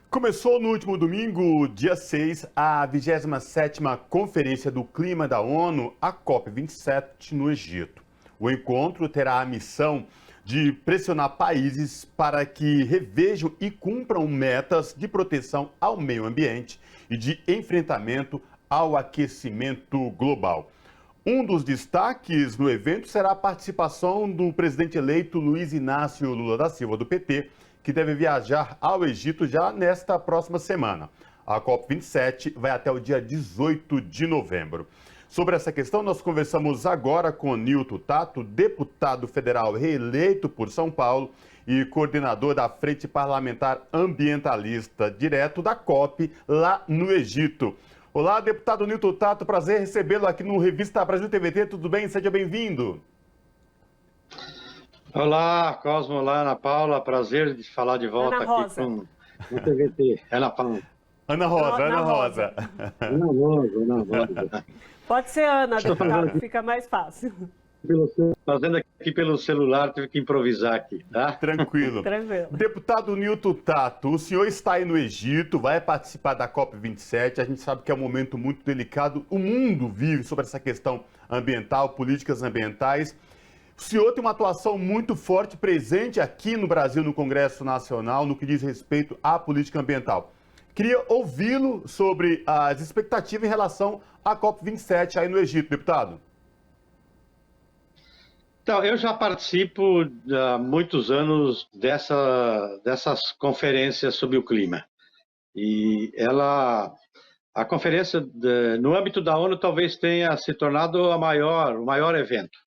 Começou no último domingo, dia 6, a 27ª Conferência do Clima da ONU, a COP27, no Egito. O encontro terá a missão de pressionar países para que revejam e cumpram metas de proteção ao meio ambiente e de enfrentamento ao aquecimento global. Um dos destaques no evento será a participação do presidente eleito Luiz Inácio Lula da Silva, do PT, que deve viajar ao Egito já nesta próxima semana. A COP27 vai até o dia 18 de novembro. Sobre essa questão, nós conversamos agora com Nilton Tato, deputado federal reeleito por São Paulo e coordenador da Frente Parlamentar Ambientalista, direto da COP, lá no Egito. Olá, deputado Nilton Tato, prazer recebê-lo aqui no Revista Brasil TVT, tudo bem? Seja bem-vindo. Olá, Cosmo, olá, Ana Paula, prazer de falar de volta aqui com o TVT. Ana Paula. Ana Rosa. Pode ser Ana, deputado, fica mais fácil. Fazendo aqui pelo celular, tive que improvisar aqui, tá? Tranquilo. Deputado Nilton Tato, o senhor está aí no Egito, vai participar da COP27, a gente sabe que é um momento muito delicado, o mundo vive sobre essa questão ambiental, políticas ambientais. O senhor tem uma atuação muito forte, presente aqui no Brasil, no Congresso Nacional, no que diz respeito à política ambiental. Queria ouvi-lo sobre as expectativas em relação à COP27 aí no Egito, deputado. Então, eu já participo há muitos anos dessas conferências sobre o clima. E a conferência no âmbito da ONU talvez tenha se tornado o maior evento.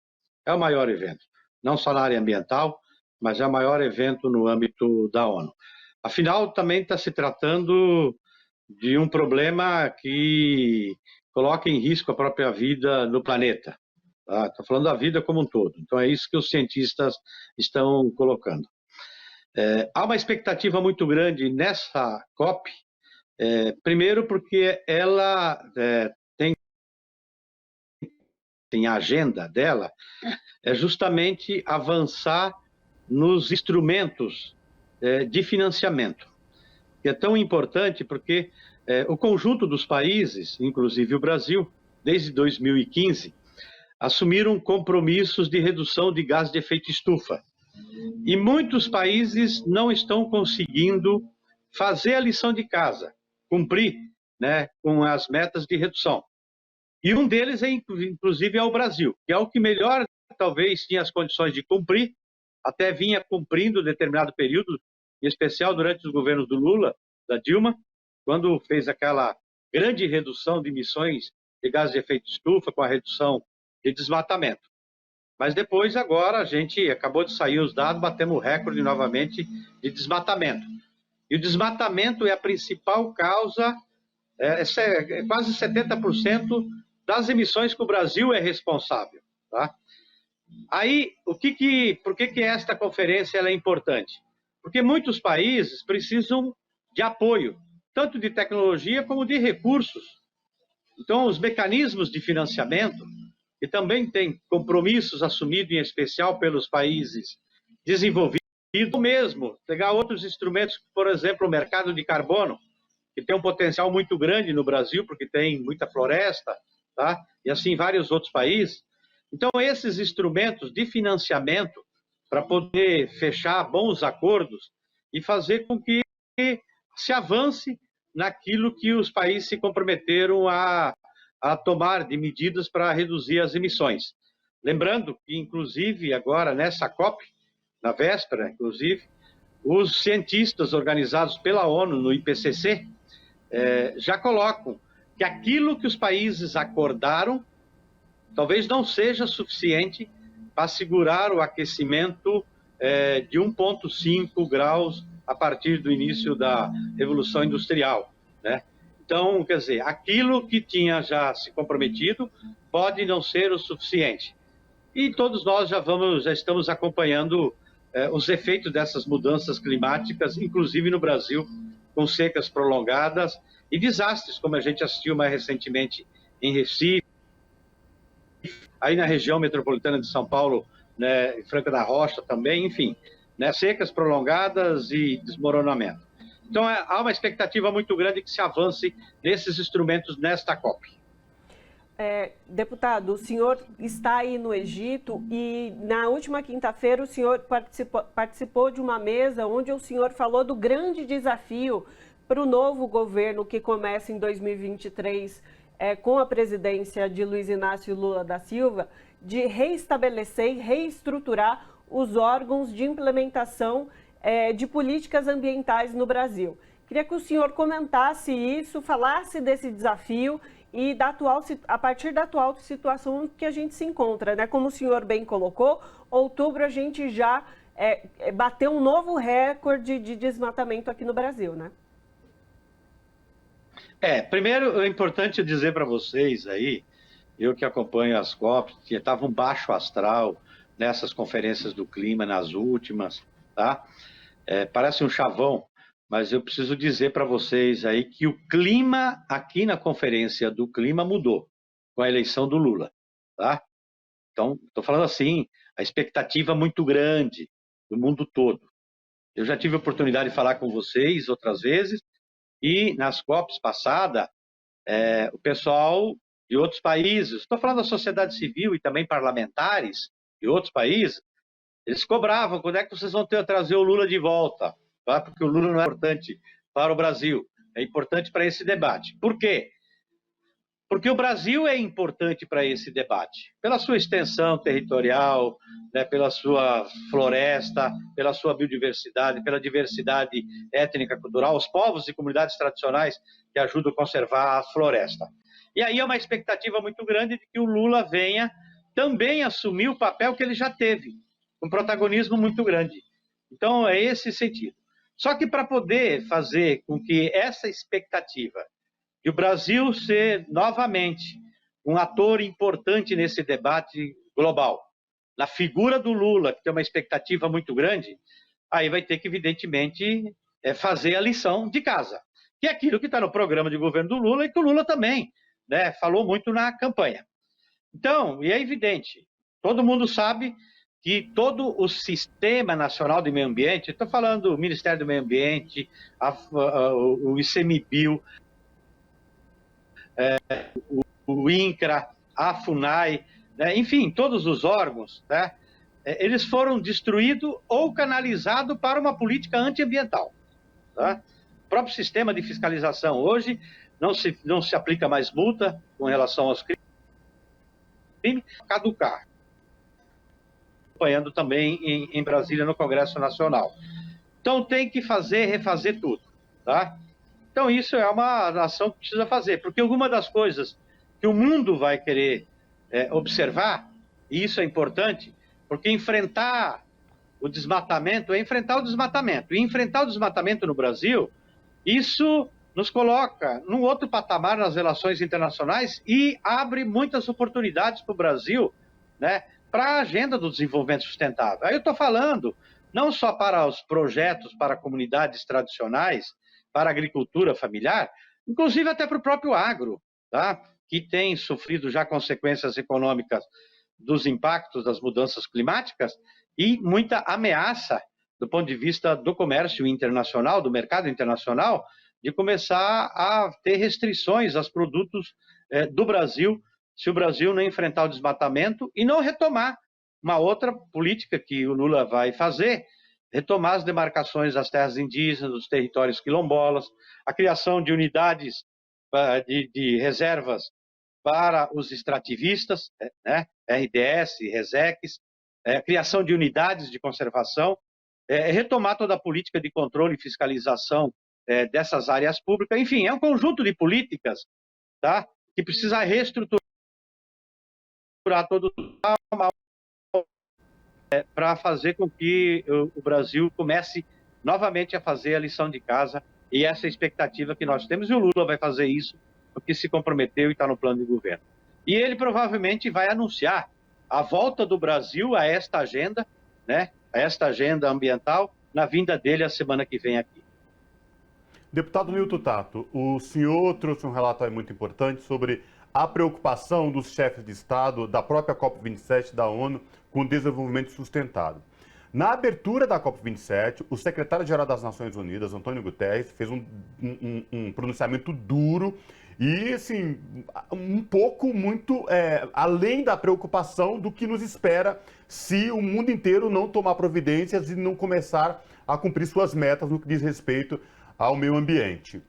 É o maior evento, não só na área ambiental, mas é o maior evento no âmbito da ONU. Afinal, também está se tratando de um problema que coloca em risco a própria vida no planeta. Estou falando da vida como um todo. Então, é isso que os cientistas estão colocando. Há uma expectativa muito grande nessa COP, primeiro porque ela tem a agenda dela, é justamente avançar nos instrumentos de financiamento. Que é tão importante porque o conjunto dos países, inclusive o Brasil, desde 2015, assumiram compromissos de redução de gás de efeito estufa. E muitos países não estão conseguindo fazer a lição de casa, cumprir, né, com as metas de redução. E um deles, inclusive, é o Brasil, que é o que melhor, talvez, tinha as condições de cumprir, até vinha cumprindo determinado período, em especial durante os governos do Lula, da Dilma, quando fez aquela grande redução de emissões de gases de efeito estufa, com a redução de desmatamento. Mas depois, agora, a gente acabou de sair os dados, batemos o recorde novamente de desmatamento. E o desmatamento é a principal causa, quase 70% das emissões que o Brasil é responsável. Tá? Aí, por que esta conferência é importante? Porque muitos países precisam de apoio, tanto de tecnologia como de recursos. Então, os mecanismos de financiamento, que também têm compromissos assumidos, em especial pelos países desenvolvidos, mesmo pegar outros instrumentos, por exemplo, o mercado de carbono, que tem um potencial muito grande no Brasil, porque tem muita floresta, tá? E assim vários outros países. Então, esses instrumentos de financiamento para poder fechar bons acordos e fazer com que se avance naquilo que os países se comprometeram a tomar de medidas para reduzir as emissões. Lembrando que, inclusive, agora nessa COP, na véspera, inclusive, os cientistas organizados pela ONU no IPCC já colocam que aquilo que os países acordaram talvez não seja suficiente para segurar o aquecimento de 1,5 graus a partir do início da Revolução Industrial, né? Então, quer dizer, aquilo que tinha já se comprometido pode não ser o suficiente. E todos nós já estamos acompanhando os efeitos dessas mudanças climáticas, inclusive no Brasil, com secas prolongadas e desastres, como a gente assistiu mais recentemente em Recife, aí na região metropolitana de São Paulo, né, Franca da Rocha também, enfim, né, secas prolongadas e desmoronamento. Então, há uma expectativa muito grande que se avance nesses instrumentos nesta COP. Deputado, o senhor está aí no Egito e na última quinta-feira o senhor participou de uma mesa onde o senhor falou do grande desafio para o novo governo que começa em 2023 com a presidência de Luiz Inácio Lula da Silva, de reestabelecer e reestruturar os órgãos de implementação de políticas ambientais no Brasil. Queria que o senhor comentasse isso, falasse desse desafio e a partir da atual situação que a gente se encontra, né? Como o senhor bem colocou, outubro a gente já bateu um novo recorde de desmatamento aqui no Brasil, né? Primeiro é importante dizer para vocês aí, eu que acompanho as COPs, que estava um baixo astral nessas conferências do clima, nas últimas, tá? Parece um chavão, mas eu preciso dizer para vocês aí que o clima aqui na Conferência do Clima mudou com a eleição do Lula, tá? Então, estou falando assim, a expectativa muito grande do mundo todo. Eu já tive a oportunidade de falar com vocês outras vezes e nas COPs passadas, o pessoal de outros países, estou falando da sociedade civil e também parlamentares de outros países, eles cobravam, quando é que vocês vão trazer o Lula de volta? Tá? Porque o Lula não é importante para o Brasil, é importante para esse debate. Por quê? Porque o Brasil é importante para esse debate, pela sua extensão territorial, né, pela sua floresta, pela sua biodiversidade, pela diversidade étnica, cultural, os povos e comunidades tradicionais que ajudam a conservar a floresta. E aí é uma expectativa muito grande de que o Lula venha também assumir o papel que ele já teve, um protagonismo muito grande. Então, é esse sentido. Só que para poder fazer com que essa expectativa de o Brasil ser novamente um ator importante nesse debate global, na figura do Lula, que tem uma expectativa muito grande, aí vai ter que, evidentemente, fazer a lição de casa, que é aquilo que está no programa de governo do Lula e que o Lula também, né, falou muito na campanha. Então, e é evidente, todo mundo sabe que todo o Sistema Nacional de Meio Ambiente, estou falando do Ministério do Meio Ambiente, o ICMBio, o INCRA, a FUNAI, né, enfim, todos os órgãos, né, eles foram destruídos ou canalizados para uma política antiambiental. Tá? O próprio sistema de fiscalização hoje não se aplica mais multa com relação aos crimes, caducar. Acompanhando também em Brasília, no Congresso Nacional. Então, tem que refazer tudo, tá? Então, isso é uma ação que precisa fazer, porque alguma das coisas que o mundo vai querer observar, e isso é importante, porque enfrentar o desmatamento é enfrentar o desmatamento. E enfrentar o desmatamento no Brasil, isso nos coloca num outro patamar nas relações internacionais e abre muitas oportunidades para o Brasil, né, para a agenda do desenvolvimento sustentável. Aí eu estou falando não só para os projetos, para comunidades tradicionais, para a agricultura familiar, inclusive até para o próprio agro, tá? Que tem sofrido já consequências econômicas dos impactos das mudanças climáticas e muita ameaça do ponto de vista do comércio internacional, do mercado internacional, de começar a ter restrições aos produtos do Brasil, se o Brasil não enfrentar o desmatamento e não retomar uma outra política que o Lula vai fazer, retomar as demarcações das terras indígenas, dos territórios quilombolas, a criação de unidades de reservas para os extrativistas, né? RDS, RESECs, criação de unidades de conservação, retomar toda a política de controle e fiscalização dessas áreas públicas. Enfim, é um conjunto de políticas, tá? Que precisa reestruturar todo para fazer com que o Brasil comece novamente a fazer a lição de casa, e essa é a expectativa que nós temos, e o Lula vai fazer isso, porque se comprometeu e está no plano de governo. E ele provavelmente vai anunciar a volta do Brasil a esta agenda, né, a esta agenda ambiental, na vinda dele a semana que vem aqui. Deputado Nilton Tato, o senhor trouxe um relatório muito importante sobre a preocupação dos chefes de Estado da própria COP27 da ONU com o desenvolvimento sustentável. Na abertura da COP27, o secretário-geral das Nações Unidas, Antônio Guterres, fez um pronunciamento duro e, assim, um pouco muito além da preocupação do que nos espera se o mundo inteiro não tomar providências e não começar a cumprir suas metas no que diz respeito ao meio ambiente.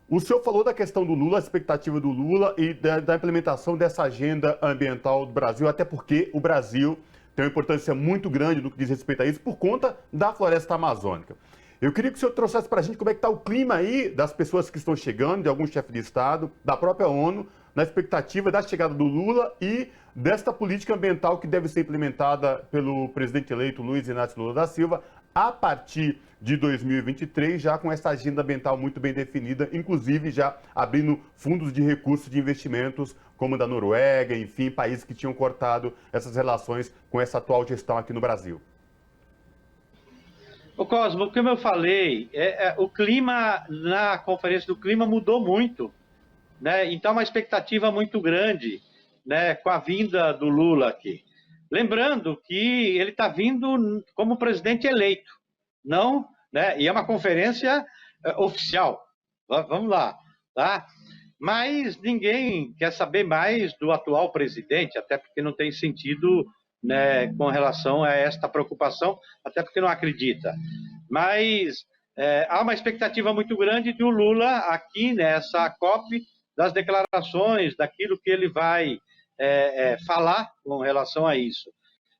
O senhor falou da questão do Lula, a expectativa do Lula e da implementação dessa agenda ambiental do Brasil, até porque o Brasil tem uma importância muito grande no que diz respeito a isso por conta da floresta amazônica. Eu queria que o senhor trouxesse para a gente como é que está o clima aí das pessoas que estão chegando, de alguns chefes de Estado, da própria ONU, na expectativa da chegada do Lula e desta política ambiental que deve ser implementada pelo presidente eleito Luiz Inácio Lula da Silva a partir de 2023, já com essa agenda ambiental muito bem definida, inclusive já abrindo fundos de recursos de investimentos, como da Noruega, enfim, países que tinham cortado essas relações com essa atual gestão aqui no Brasil. Ô Cosmo, como eu falei, o clima na Conferência do Clima mudou muito, né? Então, uma expectativa muito grande, né, com a vinda do Lula aqui. Lembrando que ele está vindo como presidente eleito, não, né? E é uma conferência oficial. Vamos lá, tá? Mas ninguém quer saber mais do atual presidente, até porque não tem sentido, né, com relação a esta preocupação, até porque não acredita. Mas há uma expectativa muito grande do Lula aqui nessa COP, das declarações, daquilo que ele vai falar com relação a isso.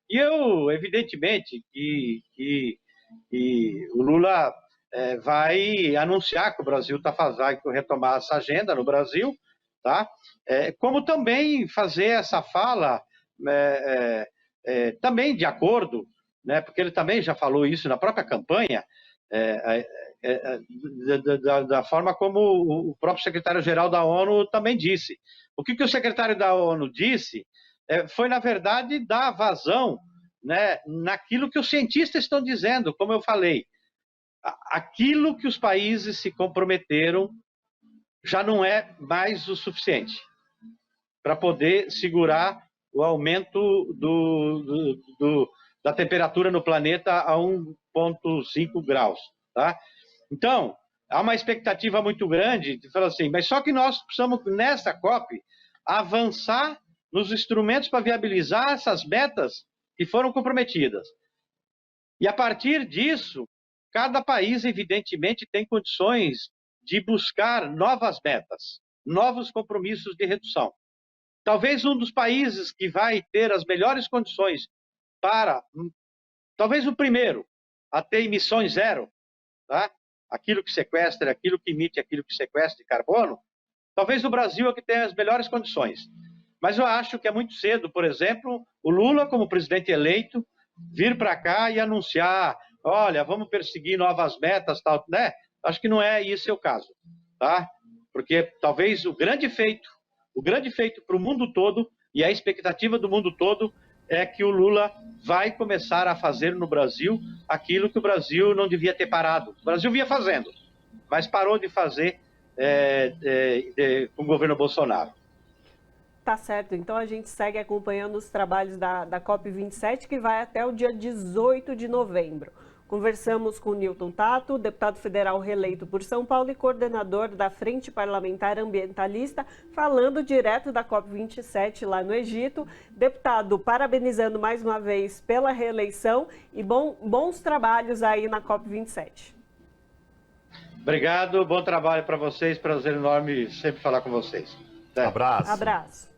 E eu, evidentemente, que o Lula vai anunciar que o Brasil está fazendo, retomar essa agenda no Brasil, tá? Como também fazer essa fala também de acordo, né? Porque ele também já falou isso na própria campanha, da forma como o próprio secretário-geral da ONU também disse. O que o secretário da ONU disse foi, na verdade, dar vazão, né, naquilo que os cientistas estão dizendo, como eu falei. Aquilo que os países se comprometeram já não é mais o suficiente para poder segurar o aumento da temperatura no planeta a 1,5 graus. Tá? Então, há uma expectativa muito grande de falar assim, mas só que nós precisamos, nessa COP, avançar nos instrumentos para viabilizar essas metas que foram comprometidas. E a partir disso, cada país, evidentemente, tem condições de buscar novas metas, novos compromissos de redução. Talvez um dos países que vai ter as melhores condições para, talvez o primeiro, a ter emissões zero, tá? Aquilo que sequestra, aquilo que emite, aquilo que sequestra de carbono, talvez o Brasil é que tenha as melhores condições. Mas eu acho que é muito cedo, por exemplo, o Lula, como presidente eleito, vir para cá e anunciar, olha, vamos perseguir novas metas, tal, né? Acho que não é esse o caso, tá? Porque talvez o grande feito para o mundo todo, e a expectativa do mundo todo, é que o Lula vai começar a fazer no Brasil aquilo que o Brasil não devia ter parado. O Brasil vinha fazendo, mas parou de fazer com o governo Bolsonaro. Tá certo, então a gente segue acompanhando os trabalhos da COP27, que vai até o dia 18 de novembro. Conversamos com o Newton Tato, deputado federal reeleito por São Paulo e coordenador da Frente Parlamentar Ambientalista, falando direto da COP27 lá no Egito. Deputado, parabenizando mais uma vez pela reeleição e bons trabalhos aí na COP27. Obrigado, bom trabalho para vocês, prazer enorme sempre falar com vocês. Abraço. Abraço.